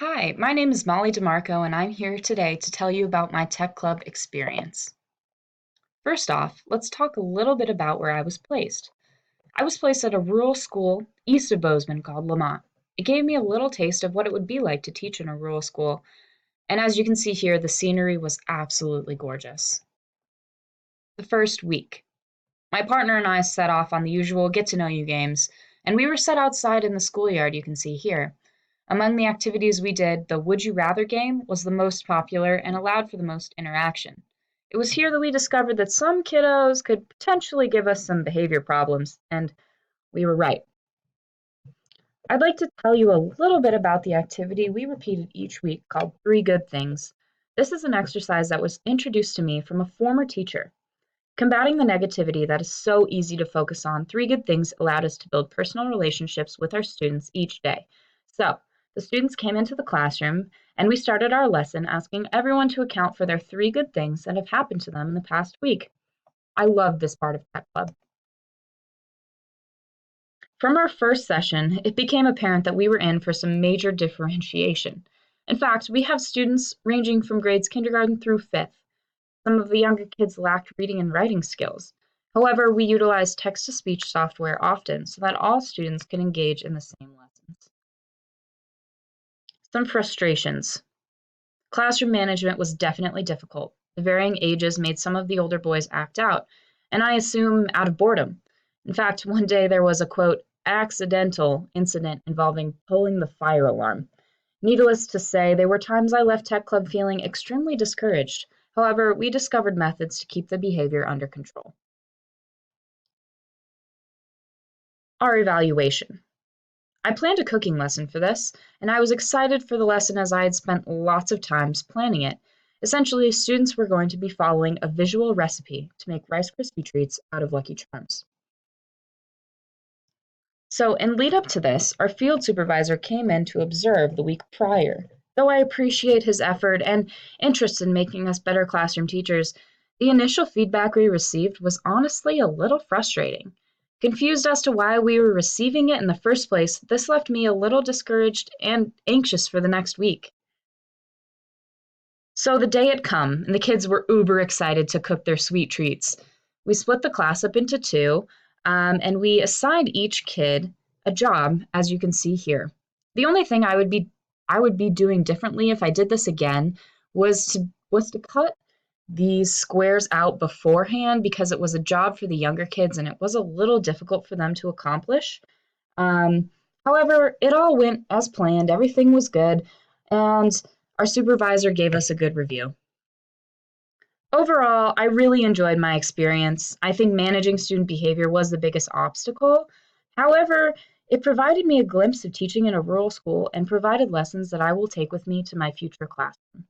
Hi, my name is Molly DeMarco, and I'm here today to tell you about my Tech Club experience. First off, let's talk a little bit about where I was placed. I was placed at a rural school east of Bozeman called Lamont. It gave me a little taste of what it would be like to teach in a rural school, and as you can see here, the scenery was absolutely gorgeous. The first week, my partner and I set off on the usual get to know you games, and we were set outside in the schoolyard you can see here. Among the activities we did, the Would You Rather game was the most popular and allowed for the most interaction. It was here that we discovered that some kiddos could potentially give us some behavior problems, and we were right. I'd like to tell you a little bit about the activity we repeated each week called Three Good Things. This is an exercise that was introduced to me from a former teacher. Combating the negativity that is so easy to focus on, Three Good Things allowed us to build personal relationships with our students each day. So, the students came into the classroom and we started our lesson asking everyone to account for their three good things that have happened to them in the past week. I love this part of Tech Club. From our first session, it became apparent that we were in for some major differentiation. In fact, we have students ranging from grades kindergarten through fifth. Some of the younger kids lacked reading and writing skills. However, we utilize text-to-speech software often so that all students can engage in the same lessons. Some frustrations. Classroom management was definitely difficult. The varying ages made some of the older boys act out, and I assume out of boredom. In fact, one day there was a quote, accidental incident involving pulling the fire alarm. Needless to say, there were times I left Tech Club feeling extremely discouraged. However, we discovered methods to keep the behavior under control. Our evaluation. I planned a cooking lesson for this, and I was excited for the lesson as I had spent lots of times planning it. Essentially, students were going to be following a visual recipe to make Rice Krispie treats out of Lucky Charms. So, in lead up to this, our field supervisor came in to observe the week prior. Though I appreciate his effort and interest in making us better classroom teachers, the initial feedback we received was honestly a little frustrating. Confused as to why we were receiving it in the first place, this left me a little discouraged and anxious for the next week. So the day had come, and the kids were uber excited to cook their sweet treats. We split the class up into two, and we assigned each kid a job, as you can see here. The only thing I would be doing differently if I did this again was to cut these squares out beforehand because it was a job for the younger kids and it was a little difficult for them to accomplish. Um, However, it all went as planned. Everything was good, and our supervisor gave us a good review. Overall, I really enjoyed my experience. I think managing student behavior was the biggest obstacle. However, it provided me a glimpse of teaching in a rural school and provided lessons that I will take with me to my future classroom.